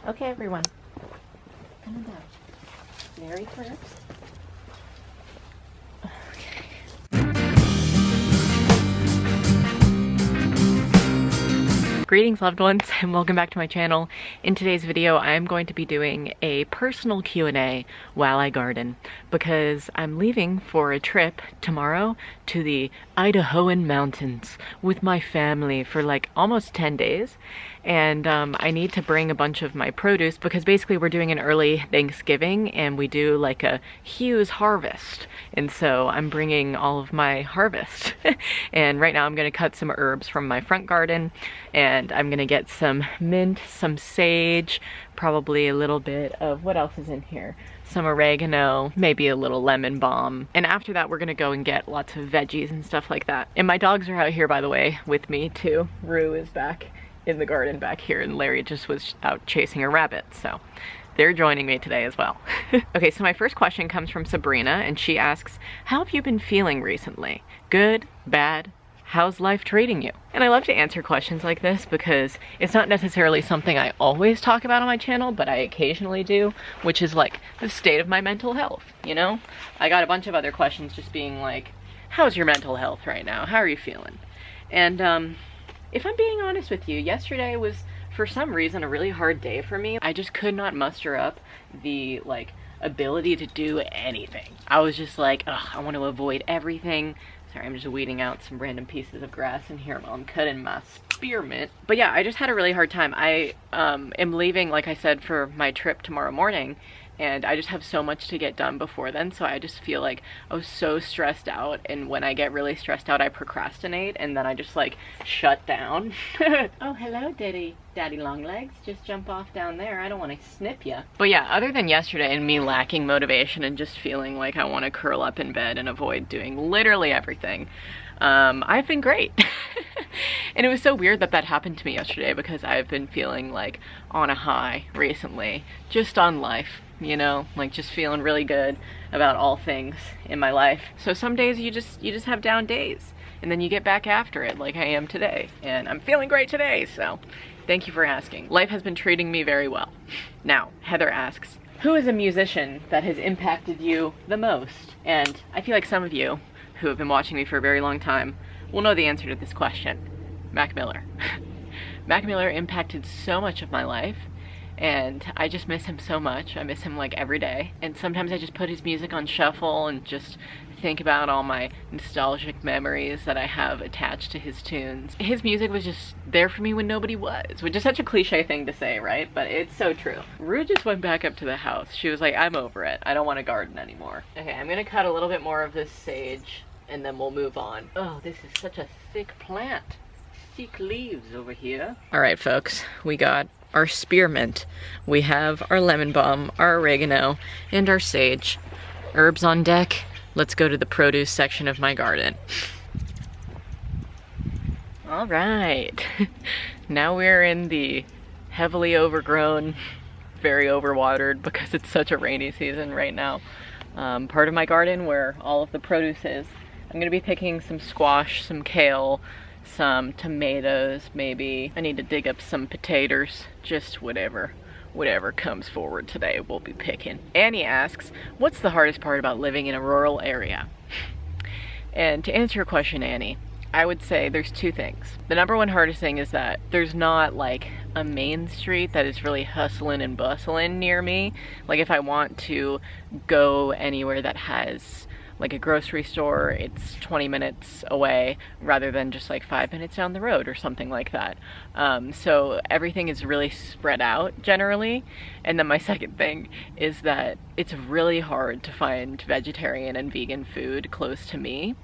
Okay, everyone. Come down. Mary first. Greetings, loved ones, and welcome back to my channel. In today's video, I'm going to be doing a personal Q&A while I garden because I'm leaving for a trip tomorrow to the Idahoan mountains with my family for like almost 10 days. And I need to bring a bunch of my produce because basically we're doing an early Thanksgiving and we do like a Hughes harvest. And so I'm bringing all of my harvest. And right now I'm gonna cut some herbs from my front garden, and I'm gonna get some mint, some sage, probably a little bit of, what else is in here? Some oregano, maybe a little lemon balm. And after that, we're gonna go and get lots of veggies and stuff like that. And my dogs are out here, by the way, with me too. Rue is back in the garden back here, and Larry just was out chasing a rabbit, so they're joining me today as well. Okay, so my first question comes from Sabrina, and she asks, how have you been feeling recently? Good? Bad? How's life treating you? And I love to answer questions like this because it's not necessarily something I always talk about on my channel, but I occasionally do, which is like the state of my mental health, you know? I got a bunch of other questions just being like, how's your mental health right now? How are you feeling? And if I'm being honest with you, yesterday was, for some reason, a really hard day for me. I just could not muster up the, like, ability to do anything. I was just like, ugh, I want to avoid everything. Sorry, I'm just weeding out some random pieces of grass in here while I'm cutting my spearmint. But yeah, I just had a really hard time. I am leaving, like I said, for my trip tomorrow morning, and I just have so much to get done before then, so I just feel like I was so stressed out, and when I get really stressed out, I procrastinate, and then I just like shut down. Oh, hello, Daddy Longlegs. Just jump off down there. I don't want to snip ya. But yeah, other than yesterday and me lacking motivation and just feeling like I want to curl up in bed and avoid doing literally everything, I've been great. And it was so weird that that happened to me yesterday because I've been feeling like on a high recently, just on life, you know, like just feeling really good about all things in my life. So some days you just have down days, and then you get back after it like I am today, and I'm feeling great today, so thank you for asking. Life has been treating me very well. Now, Heather asks, who is a musician that has impacted you the most? And I feel like some of you who have been watching me for a very long time will know the answer to this question. Mac Miller. Mac Miller impacted so much of my life, and I just miss him so much. I miss him like every day, and sometimes I just put his music on shuffle and just think about all my nostalgic memories that I have attached to his tunes. His music was just there for me when nobody was, which is such a cliche thing to say, right? But it's so true. Rue just went back up to the house. She was like, I'm over it. I don't want to garden anymore. Okay, I'm gonna cut a little bit more of this sage, and then we'll move on. Oh, this is such a thick plant. Thick leaves over here. All right, folks, we got our spearmint. We have our lemon balm, our oregano, and our sage. Herbs on deck. Let's go to the produce section of my garden. All right. Now we're in the heavily overgrown, very overwatered because it's such a rainy season right now, part of my garden where all of the produce is. I'm gonna be picking some squash, some kale, some tomatoes, maybe. I need to dig up some potatoes, just whatever comes forward today we'll be picking. Annie asks, what's the hardest part about living in a rural area? And to answer your question, Annie, I would say there's two things. The number one hardest thing is that there's not like a main street that is really hustling and bustling near me. Like if I want to go anywhere that has like a grocery store, it's 20 minutes away rather than just like 5 minutes down the road or something like that. So everything is really spread out generally. And then my second thing is that it's really hard to find vegetarian and vegan food close to me.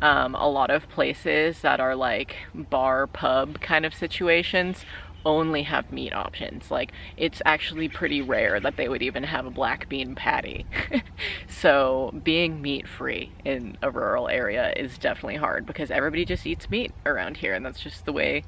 A lot of places that are like bar, pub kind of situations only have meat options. Like, it's actually pretty rare that they would even have a black bean patty. So being meat-free in a rural area is definitely hard because everybody just eats meat around here, and that's just the way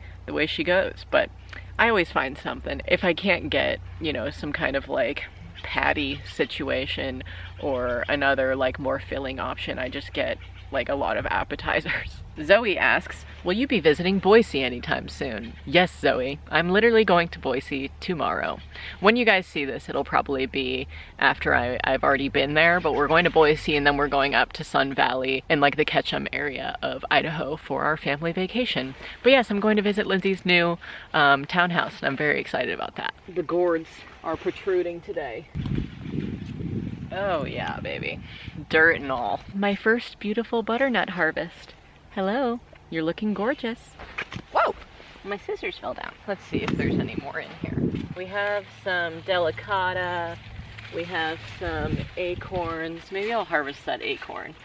she goes. But I always find something. If I can't get, you know, some kind of like patty situation or another like more filling option, I just get like a lot of appetizers. Zoe asks, will you be visiting Boise anytime soon? Yes, Zoe. I'm literally going to Boise tomorrow. When you guys see this, it'll probably be after I've already been there, but we're going to Boise and then we're going up to Sun Valley and like the Ketchum area of Idaho for our family vacation. But yes, I'm going to visit Lindsay's new townhouse and I'm very excited about that. The gourds are protruding today. Oh yeah, baby. Dirt and all. My first beautiful butternut harvest. Hello, you're looking gorgeous. Whoa, my scissors fell down. Let's see if there's any more in here. We have some delicata, we have some acorns. Maybe I'll harvest that acorn.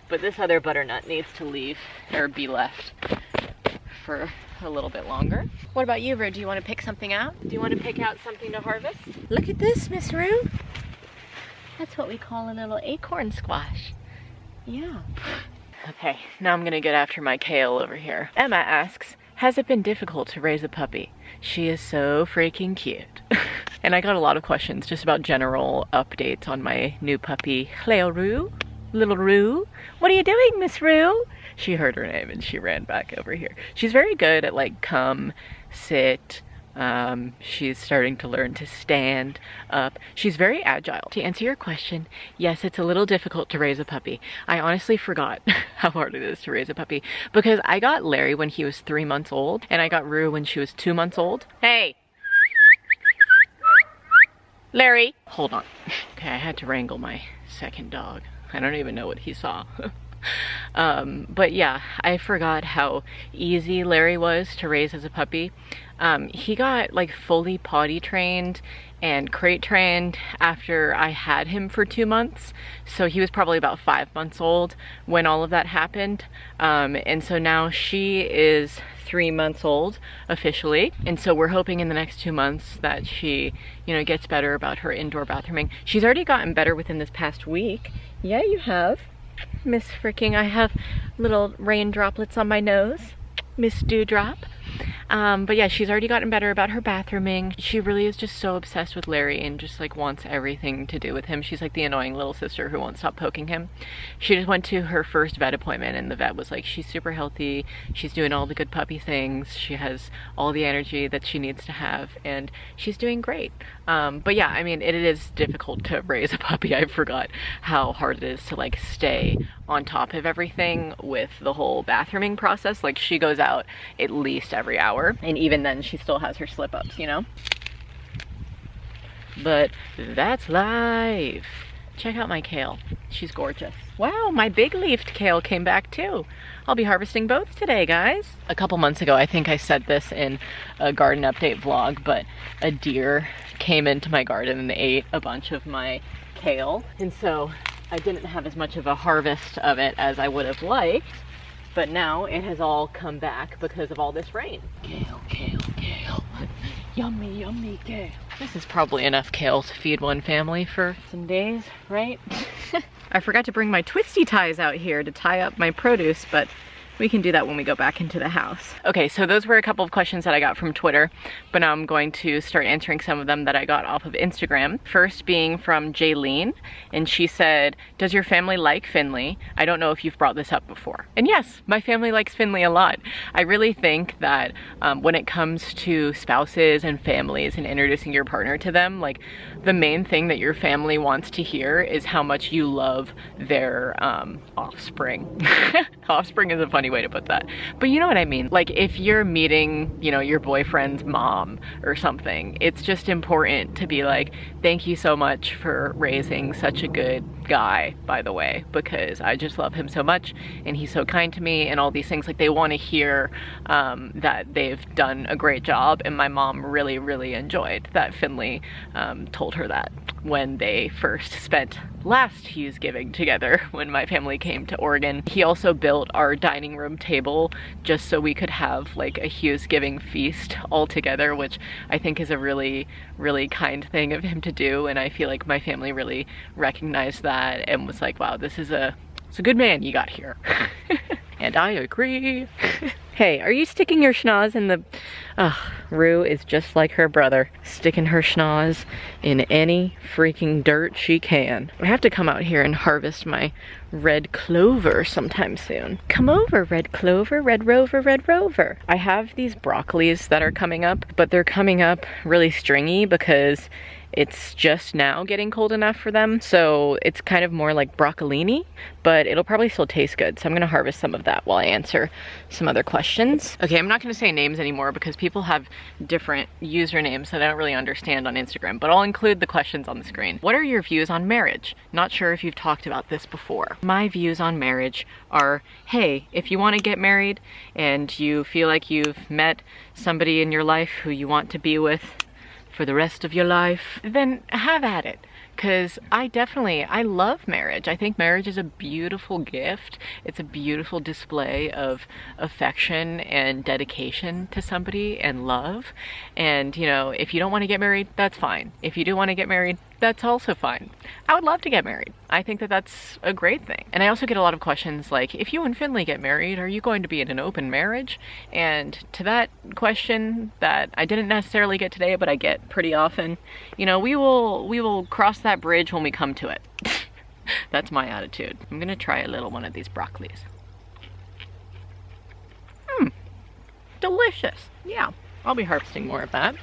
But this other butternut needs to leave, or be left for a little bit longer. What about you, Rue? Do you want to pick something out? Do you want to pick out something to harvest? Look at this, Miss Rue. That's what we call a little acorn squash. Yeah. Okay, now I'm gonna get after my kale over here. Emma asks, has it been difficult to raise a puppy? She is so freaking cute. And I got a lot of questions just about general updates on my new puppy, Cleo Rue. Little Rue. What are you doing, Miss Rue? She heard her name and she ran back over here. She's very good at like come, sit. She's starting to learn to stand up. She's very agile. To answer your question, yes, it's a little difficult to raise a puppy. I honestly forgot how hard it is to raise a puppy because I got Larry when he was 3 months old and I got Rue when she was 2 months old. Hey! Larry! Hold on. Okay, I had to wrangle my second dog. I don't even know what he saw. But yeah, I forgot how easy Larry was to raise as a puppy. He got like fully potty trained and crate trained after I had him for 2 months. So he was probably about 5 months old when all of that happened. And so now she is 3 months old officially. And so we're hoping in the next 2 months that she, you know, gets better about her indoor bathrooming. She's already gotten better within this past week. Yeah, you have. Miss Fricking, I have little rain droplets on my nose. Miss Dewdrop. But yeah, she's already gotten better about her bathrooming. She really is just so obsessed with Larry and just like wants everything to do with him. She's like the annoying little sister who won't stop poking him. She just went to her first vet appointment and the vet was like, she's super healthy. She's doing all the good puppy things. She has all the energy that she needs to have and she's doing great. But yeah, I mean, it is difficult to raise a puppy. I forgot how hard it is to like stay on top of everything with the whole bathrooming process. Like she goes out at least every hour and even then she still has her slip-ups, you know? But that's life. Check out my kale. She's gorgeous. Wow, my big leafed kale came back too. I'll be harvesting both today, guys. A couple months ago, I think I said this in a garden update vlog, but a deer came into my garden and ate a bunch of my kale. And so I didn't have as much of a harvest of it as I would have liked, but now it has all come back because of all this rain. Kale, kale, kale. Yummy, yummy kale. This is probably enough kale to feed one family for some days, right? I forgot to bring my twisty ties out here to tie up my produce, but we can do that when we go back into the house. Okay, so those were a couple of questions that I got from Twitter, but now I'm going to start answering some of them that I got off of Instagram. First being from Jaylene, and she said, does your family like Finley? I don't know if you've brought this up before. And yes, my family likes Finley a lot. I really think that when it comes to spouses and families and introducing your partner to them, like the main thing that your family wants to hear is how much you love their offspring. Offspring is a funny way to put that, but you know what I mean. Like if you're meeting, you know, your boyfriend's mom or something, it's just important to be like, thank you so much for raising such a good guy, by the way, because I just love him so much and he's so kind to me and all these things. Like they want to hear that they've done a great job, and my mom really, really enjoyed that Finley told her that when they first spent last Hughes giving together when my family came to Oregon. He also built our dining room table just so we could have like a Hughes giving feast all together, which I think is a really, really kind thing of him to do, and I feel like my family really recognized that and was like, wow, it's a good man you got here. And I agree. Hey, are you sticking your schnoz in the... Ugh, Rue is just like her brother, sticking her schnoz in any freaking dirt she can. I have to come out here and harvest my red clover sometime soon. Come over, red clover, red rover, red rover. I have these broccolis that are coming up, but they're coming up really stringy because it's just now getting cold enough for them. So it's kind of more like broccolini, but it'll probably still taste good. So I'm gonna harvest some of that while I answer some other questions. Okay, I'm not gonna say names anymore because people have different usernames that I don't really understand on Instagram, but I'll include the questions on the screen. What are your views on marriage? Not sure if you've talked about this before. My views on marriage are, hey, if you wanna get married and you feel like you've met somebody in your life who you want to be with for the rest of your life, then have at it. Because I love marriage. I think marriage is a beautiful gift. It's a beautiful display of affection and dedication to somebody and love. And, you know, if you don't want to get married, that's fine. If you do want to get married, that's also fine. I would love to get married. I think that that's a great thing. And I also get a lot of questions like, if you and Finley get married, are you going to be in an open marriage? And to that question that I didn't necessarily get today, but I get pretty often, you know, we will cross that bridge when we come to it. That's my attitude. I'm gonna try a little one of these broccolis. Delicious. Yeah, I'll be harvesting more of that.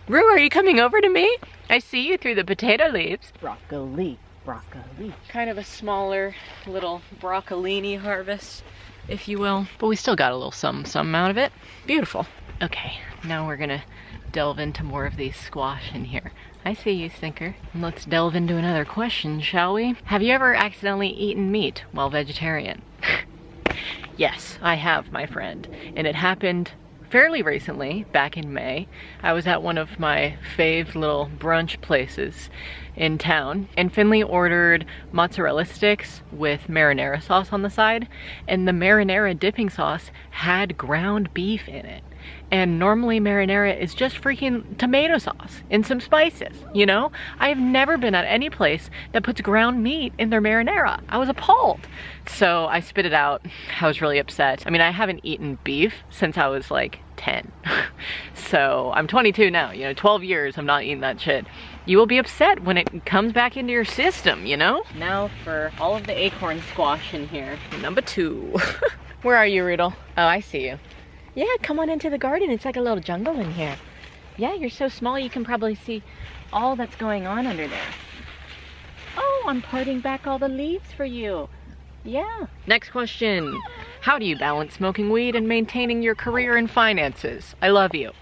Rue, are you coming over to me? I see you through the potato leaves. Broccoli, broccoli. Kind of a smaller little broccolini harvest, if you will. But we still got a little some out of it. Beautiful. Okay, now we're gonna delve into more of these squash in here. I see you, stinker. Let's delve into another question, shall we? Have you ever accidentally eaten meat while vegetarian? Yes, I have, my friend. And it happened fairly recently, back in May. I was at one of my fave little brunch places in town, and Finley ordered mozzarella sticks with marinara sauce on the side, and the marinara dipping sauce had ground beef in it. And normally marinara is just freaking tomato sauce and some spices, you know? I've never been at any place that puts ground meat in their marinara. I was appalled. So I spit it out. I was really upset. I mean, I haven't eaten beef since I was like 10. So I'm 22 now, you know, 12 years I'm not eating that shit. You will be upset when it comes back into your system, you know? Now for all of the acorn squash in here. Number 2. Where are you, Rudel? Oh, I see you. Yeah, come on into the garden. It's like a little jungle in here. Yeah, you're so small you can probably see all that's going on under there. Oh, I'm parting back all the leaves for you. Yeah. Next question. How do you balance smoking weed and maintaining your career and finances? I love you.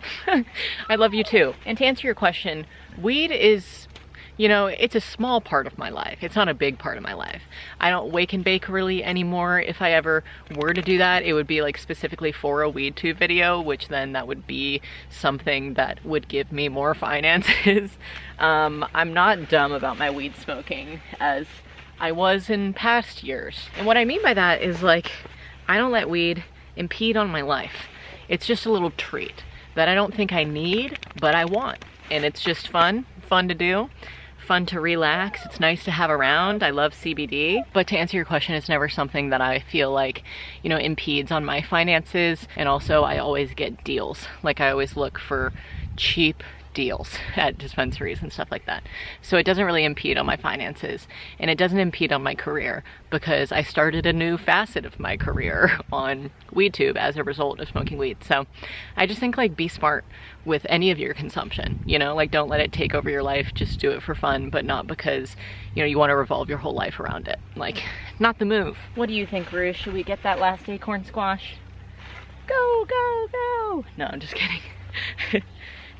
I love you too. And to answer your question, weed is, you know, it's a small part of my life. It's not a big part of my life. I don't wake and bake really anymore. If I ever were to do that, it would be like specifically for a weed tube video, which then that would be something that would give me more finances. I'm not dumb about my weed smoking as I was in past years. And what I mean by that is like, I don't let weed impede on my life. It's just a little treat that I don't think I need, but I want. And it's just fun to do. Fun to relax. It's nice to have around. I love CBD. But to answer your question, it's never something that I feel like, you know, impedes on my finances. And also I always get deals. Like I always look for cheap deals at dispensaries and stuff like that. So it doesn't really impede on my finances, and it doesn't impede on my career because I started a new facet of my career on WeedTube as a result of smoking weed. So I just think like be smart with any of your consumption, you know, like don't let it take over your life. Just do it for fun, but not because, you know, you want to revolve your whole life around it. Like, not the move. What do you think, Rue? Should we get that last acorn squash? Go, go, go! No, I'm just kidding.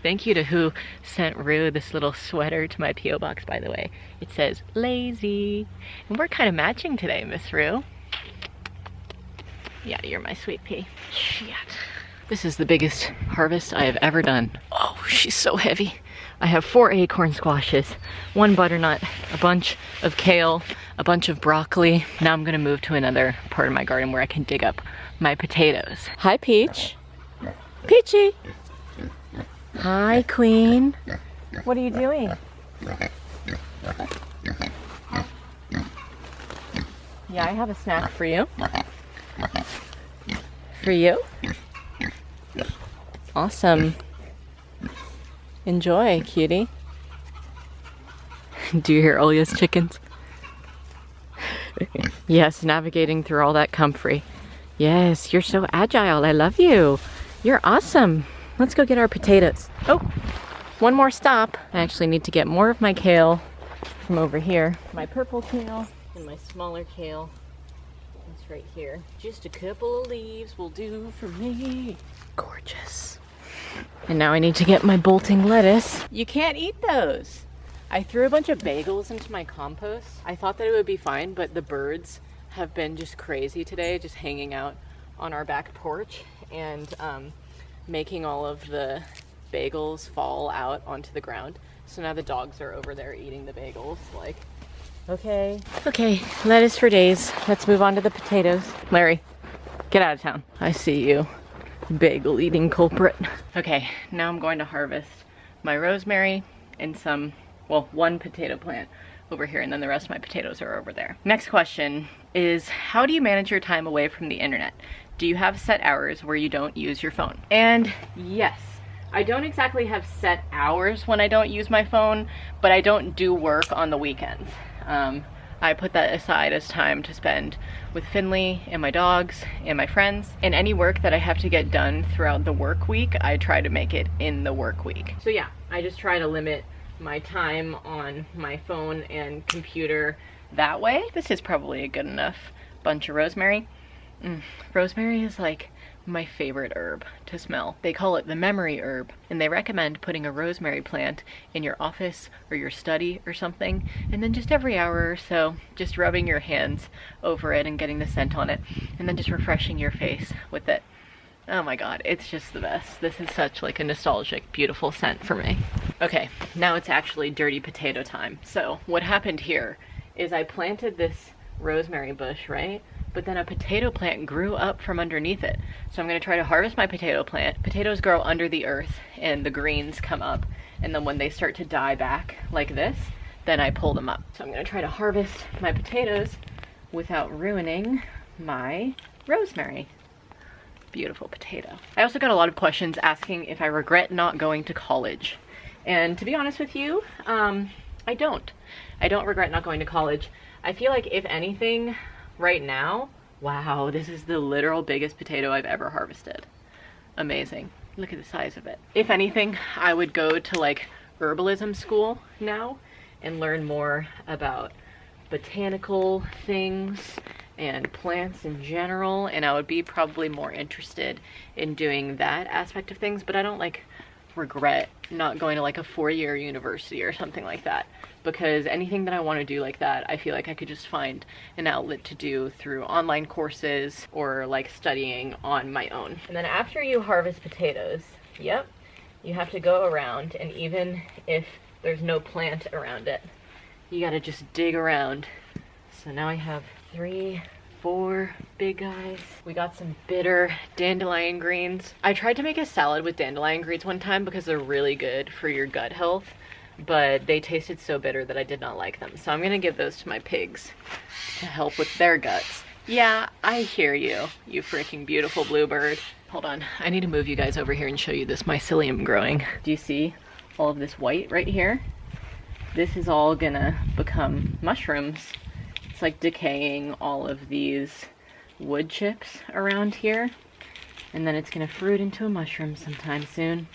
Thank you to who sent Rue this little sweater to my P.O. box, by the way. It says, lazy. And we're kind of matching today, Miss Rue. Yeah, you're my sweet pea. Shit. This is the biggest harvest I have ever done. Oh, she's so heavy. I have 4 acorn squashes, 1 butternut, a bunch of kale, a bunch of broccoli. Now I'm gonna move to another part of my garden where I can dig up my potatoes. Hi, Peach. Peachy. Hi, Queen. What are you doing? Yeah, I have a snack for you. For you? Awesome. Enjoy, cutie. Do you hear Olia's chickens? Yes, navigating through all that comfrey. Yes, you're so agile. I love you. You're awesome. Let's go get our potatoes. Oh, one more stop. I actually need to get more of my kale from over here. My purple kale and my smaller kale. It's right here. Just a couple of leaves will do for me. Gorgeous. And now I need to get my bolting lettuce. You can't eat those. I threw a bunch of bagels into my compost. I thought that it would be fine, but the birds have been just crazy today, just hanging out on our back porch and making all of the bagels fall out onto the ground. So now the dogs are over there eating the bagels. Like, okay. Okay, lettuce for days. Let's move on to the potatoes. Larry, get out of town. I see you, bagel eating culprit. Okay, now I'm going to harvest my rosemary and some, well, one potato plant over here, and then the rest of my potatoes are over there. Next question is, how do you manage your time away from the internet? Do you have set hours where you don't use your phone? And yes, I don't exactly have set hours when I don't use my phone, but I don't do work on the weekends. I put that aside as time to spend with Finley and my dogs and my friends, and any work that I have to get done throughout the work week, I try to make it in the work week. So yeah, I just try to limit my time on my phone and computer that way. This is probably a good enough bunch of rosemary. Rosemary is like my favorite herb to smell. They call it the memory herb, and they recommend putting a rosemary plant in your office or your study or something, and then just every hour or so, just rubbing your hands over it and getting the scent on it, and then just refreshing your face with it. Oh my god, it's just the best. This is such like a nostalgic, beautiful scent for me. Okay, now it's actually dirty potato time. So what happened here is I planted this rosemary bush, right? But then a potato plant grew up from underneath it. So I'm gonna try to harvest my potato plant. Potatoes grow under the earth and the greens come up. And then when they start to die back like this, then I pull them up. So I'm gonna try to harvest my potatoes without ruining my rosemary. Beautiful potato. I also got a lot of questions asking if I regret not going to college. And to be honest with you, I don't. I don't regret not going to college. I feel like if anything, right now, wow, this is the literal biggest potato I've ever harvested. Amazing. Look at the size of it. If anything, I would go to like herbalism school now and learn more about botanical things and plants in general, and I would be probably more interested in doing that aspect of things, but I don't like regret not going to like a 4-year university or something like that, because anything that I want to do like that, I feel like I could just find an outlet to do through online courses or like studying on my own. And then after you harvest potatoes, yep, you have to go around, and even if there's no plant around it, you gotta just dig around. So now I have 3, 4 big guys. We got some bitter dandelion greens. I tried to make a salad with dandelion greens one time because they're really good for your gut health, but they tasted so bitter that I did not like them. So I'm gonna give those to my pigs to help with their guts. Yeah, I hear you, you freaking beautiful bluebird. Hold on, I need to move you guys over here and show you this mycelium growing. Do you see all of this white right here? This is all gonna become mushrooms. It's like decaying all of these wood chips around here, and then it's gonna fruit into a mushroom sometime soon.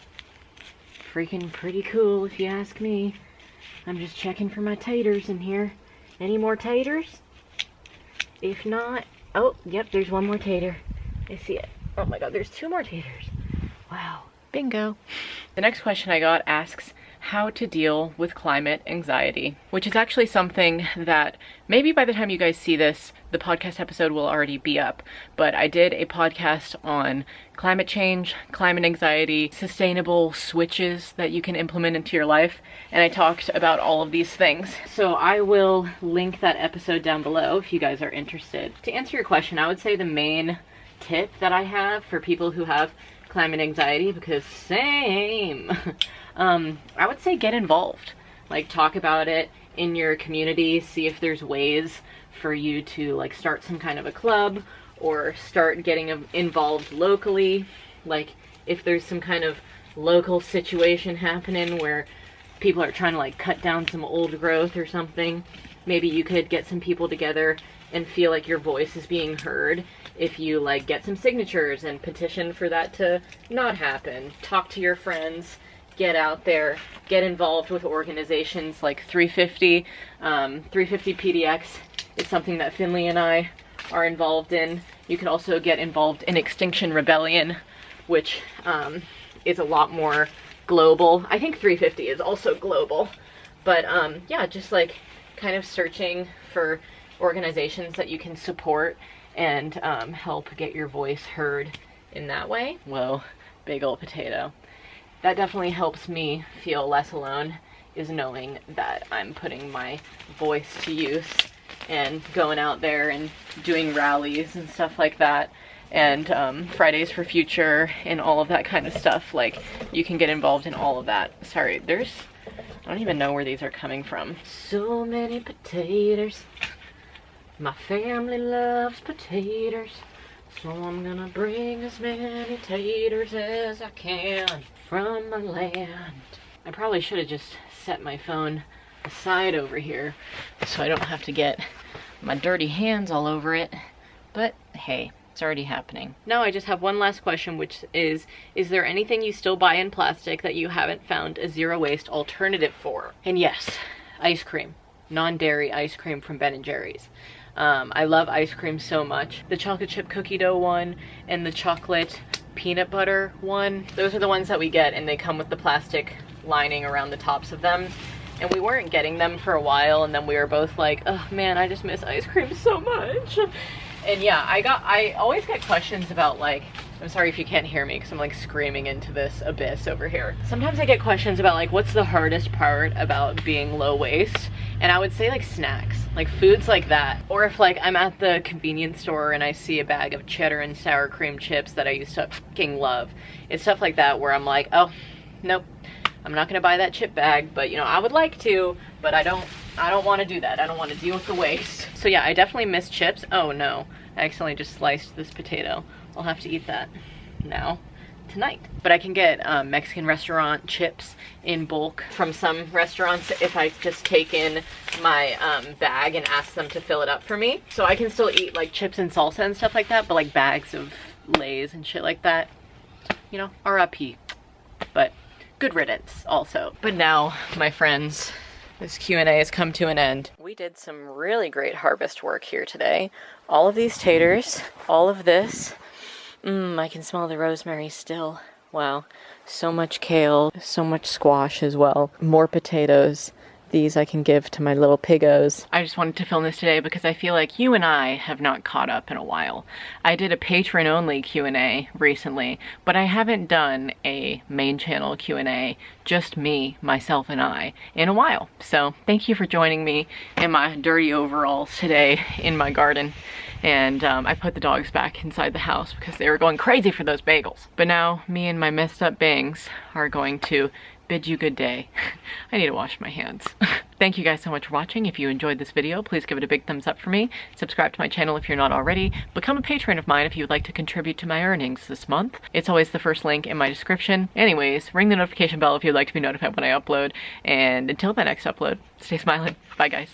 Freaking pretty cool if you ask me. I'm just checking for my taters in here. Any more taters? If not, oh, yep, there's one more tater. I see it. Oh my god, there's 2 more taters. Wow, bingo. The next question I got asks how to deal with climate anxiety, which is actually something that maybe by the time you guys see this, the podcast episode will already be up. But I did a podcast on climate change, climate anxiety, sustainable switches that you can implement into your life, and I talked about all of these things. So I will link that episode down below if you guys are interested. To answer your question, I would say the main tip that I have for people who have climate anxiety, because same, I would say get involved. Like, talk about it in your community, see if there's ways for you to like start some kind of a club or start getting involved locally. Like if there's some kind of local situation happening where people are trying to like cut down some old growth or something, maybe you could get some people together and feel like your voice is being heard. If you like get some signatures and petition for that to not happen, talk to your friends, get out there, get involved with organizations like 350 PDX. It's something that Finley and I are involved in. You could also get involved in Extinction Rebellion, which is a lot more global. I think 350 is also global, but yeah, just like kind of searching for organizations that you can support and help get your voice heard in that way. Whoa, big old potato. That definitely helps me feel less alone, is knowing that I'm putting my voice to use and going out there and doing rallies and stuff like that, and Fridays for Future and all of that kind of stuff. Like, you can get involved in all of that. Sorry, I don't even know where these are coming from. So many potatoes. My family loves potatoes, so I'm gonna bring as many taters as I can from the land. I probably should have just set my phone aside over here so I don't have to get my dirty hands all over it, but hey, it's already happening. Now I just have one last question, which is there anything you still buy in plastic that you haven't found a zero waste alternative for? And yes, ice cream. Non-dairy ice cream from Ben & Jerry's. I love ice cream so much. The chocolate chip cookie dough one and the chocolate peanut butter one, those are the ones that we get, and they come with the plastic lining around the tops of them. And we weren't getting them for a while, and then we were both like, oh man, I just miss ice cream so much. And yeah, I always get questions about, like, I'm sorry if you can't hear me because I'm like screaming into this abyss over here. Sometimes I get questions about like, what's the hardest part about being low waste? And I would say like snacks, like foods like that. Or if like I'm at the convenience store and I see a bag of cheddar and sour cream chips that I used to fucking love. It's stuff like that where I'm like, oh, nope, I'm not gonna buy that chip bag, but you know, I would like to, but I don't want to do that. I don't want to deal with the waste. So yeah, I definitely miss chips. Oh no, I accidentally just sliced this potato. I'll have to eat that now, tonight. But I can get Mexican restaurant chips in bulk from some restaurants if I just take in my bag and ask them to fill it up for me. So I can still eat like chips and salsa and stuff like that, but like bags of Lay's and shit like that, you know, RIP. But good riddance also. But now, my friends, this Q&A has come to an end. We did some really great harvest work here today. All of these taters, all of this. I can smell the rosemary still. Wow. So much kale, so much squash as well. More potatoes. These I can give to my little piggos. I just wanted to film this today because I feel like you and I have not caught up in a while. I did a patron-only Q&A recently, but I haven't done a main channel Q&A, just me, myself, and I, in a while. So thank you for joining me in my dirty overalls today in my garden. And I put the dogs back inside the house because they were going crazy for those bagels. But now me and my messed up bangs are going to bid you good day. I need to wash my hands. Thank you guys so much for watching. If you enjoyed this video, please give it a big thumbs up for me. Subscribe to my channel if you're not already. Become a patron of mine if you would like to contribute to my earnings this month. It's always the first link in my description. Anyways, ring the notification bell if you'd like to be notified when I upload. And until the next upload, stay smiling. Bye guys.